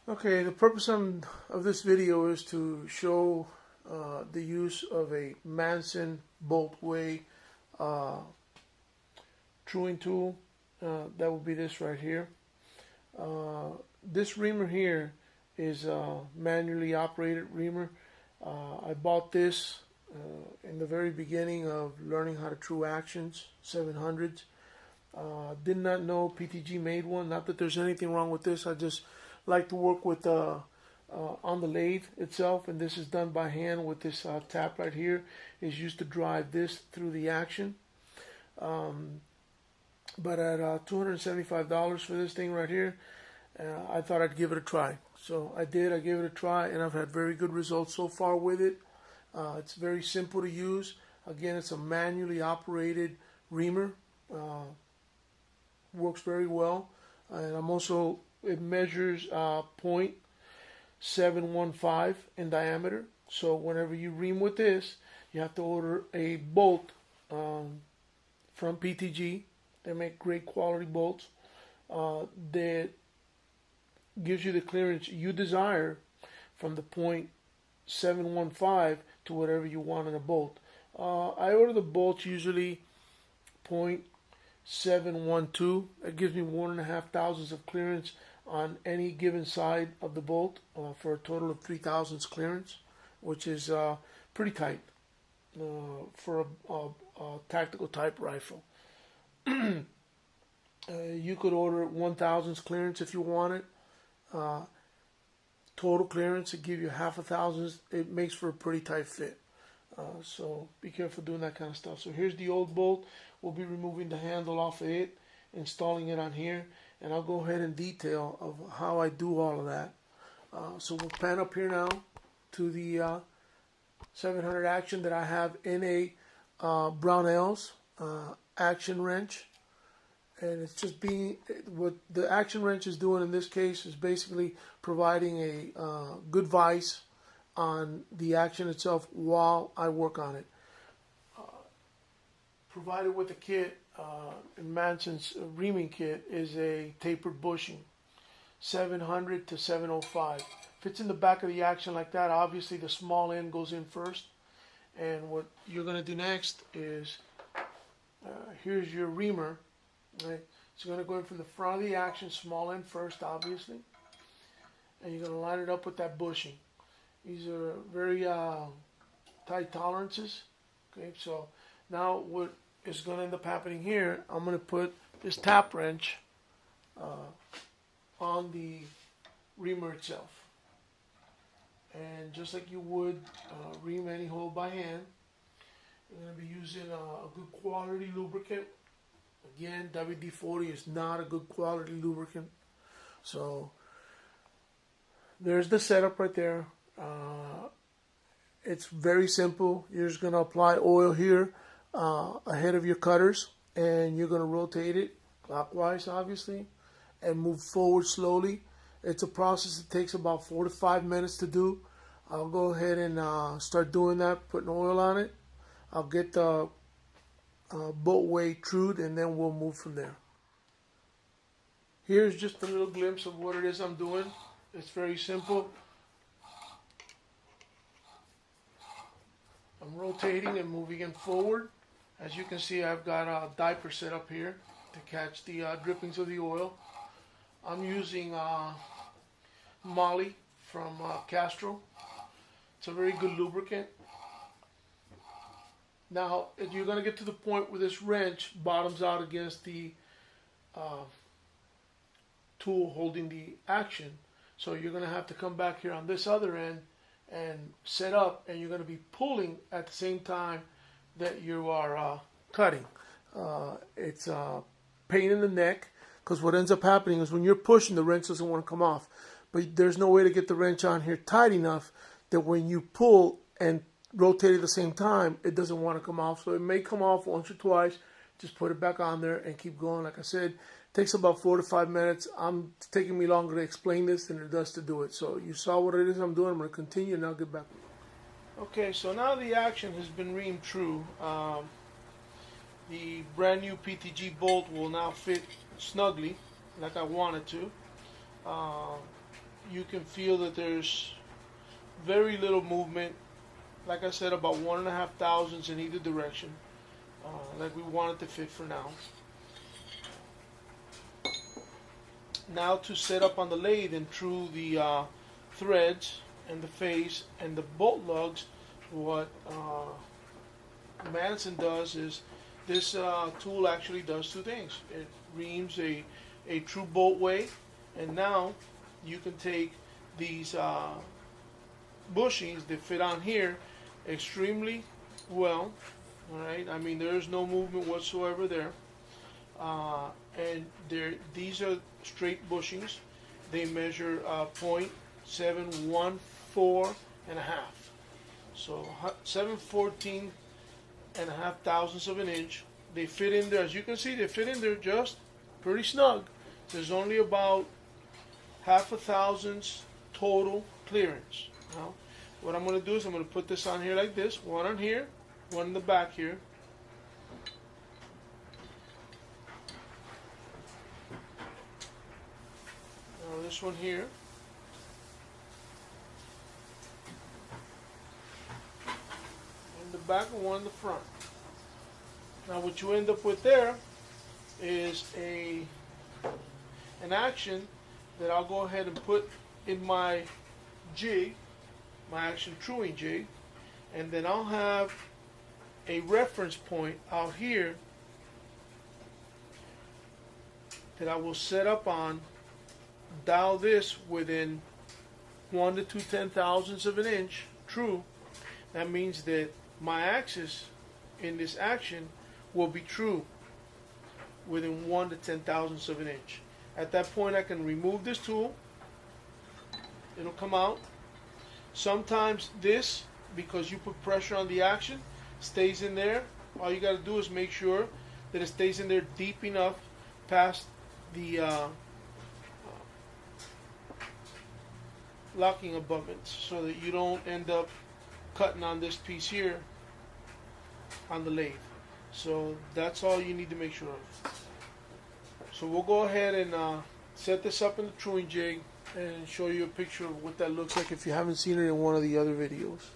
Okay, the purpose of this video is to show the use of a Manson Boltway uh, truing tool. That would be this right here. This reamer here is a manually operated reamer. I bought this in the very beginning of learning how to true actions 700s. Did not know PTG made one. Not that there's anything wrong with this. I just like to work with on the lathe itself, and this is done by hand with this tap right here. Is used to drive this through the action. But at $275 for this thing right here, I thought I'd give it a try. So I did. I gave it a try, and I've had very good results so far with it. It's very simple to use. Again, it's a manually operated reamer. Works very well, and it measures 0.715 in diameter. So whenever you ream with this, you have to order a bolt from PTG. They make great quality bolts that gives you the clearance you desire from the 0.715 to whatever you want in a bolt. I order the bolts usually 0.712. It gives me 1.5 thousandths of clearance on any given side of the bolt for a total of 3 thousandths clearance, which is pretty tight for a tactical type rifle. You could order 1 thousandths clearance if you want it. Total clearance, it give you 0.5 thousandths. It makes for a pretty tight fit. So be careful doing that kind of stuff. So here's the old bolt. We'll be removing the handle off of it, installing it on here, and I'll go ahead and detail of how I do all of that. So we'll pan up here now to the 700 action that I have in a Brownells action wrench. And it's just what the action wrench is doing in this case is basically providing a good vise on the action itself while I work on it. Provided with the kit in Manson's reaming kit is a tapered bushing, 700 to 705. If it's in the back of the action like that, obviously the small end goes in first. And what you're going to do next is, here's your reamer. Right? So you're going to go in from the front of the action, small end first, obviously. And you're going to line it up with that bushing. These are very tight tolerances. Okay, so now what is going to end up happening here, I'm going to put this tap wrench on the reamer itself. And just like you would ream any hole by hand, you're going to be using a good quality lubricant. Again, WD-40 is not a good quality lubricant. So there's the setup right there. It's very simple. You're just going to apply oil here ahead of your cutters, and you're going to rotate it clockwise, obviously, and move forward slowly. It's a process that takes about 4 to 5 minutes to do. I'll go ahead and start doing that, putting oil on it. I'll get the Boltway trued, and then we'll move from there. Here's just a little glimpse of what it is I'm doing. It's very simple. I'm rotating and moving it forward. As you can see, I've got a diaper set up here to catch the drippings of the oil. I'm using Molly from Castro. It's a very good lubricant. Now, if you're going to get to the point where this wrench bottoms out against the tool holding the action, so you're going to have to come back here on this other end and set up, and you're going to be pulling at the same time that you are cutting. It's a pain in the neck, because what ends up happening is when you're pushing, the wrench doesn't want to come off. But there's no way to get the wrench on here tight enough that when you pull and rotate at the same time, it doesn't want to come off. So it may come off once or twice. Just put it back on there and keep going. Like I said, it takes about 4 to 5 minutes. It's taking me longer to explain this than it does to do it. So you saw what it is I'm doing. I'm going to continue and I'll get back. Okay, so now the action has been reamed true. The brand new PTG bolt will now fit snugly like I want it to. you can feel that there's very little movement. Like I said, about 1.5 thousandths in either direction, like we want it to fit for now. Now to set up on the lathe and through the threads and the face and the bolt lugs, what Madison does is this tool actually does two things. It reams a true bolt way, and now you can take these bushings that fit on here extremely well. All right, I mean there is no movement whatsoever there, and these are straight bushings. They measure 0.714 and a half, so 714 and a half thousandths of an inch. They fit in there, as you can see. They fit in there just pretty snug. There's only about 0.5 thousandths total clearance. Now, what I'm going to do is I'm going to put this on here like this. One on here, one in the back here. Now this one here. In the back and one in the front. Now what you end up with there is an action that I'll go ahead and put in my jig, my action truing jig, and then I'll have a reference point out here that I will set up on, dial this within 1 to 2 10,000ths of an inch true. That means that my axis in this action will be true within 1 to 10,000ths of an inch. At that point I can remove this tool. It'll come out. Sometimes this, because you put pressure on the action, stays in there. All you got to do is make sure that it stays in there deep enough past the locking abutments, so that you don't end up cutting on this piece here on the lathe. So that's all you need to make sure of. So we'll go ahead and set this up in the truing jig and show you a picture of what that looks like if you haven't seen it in one of the other videos.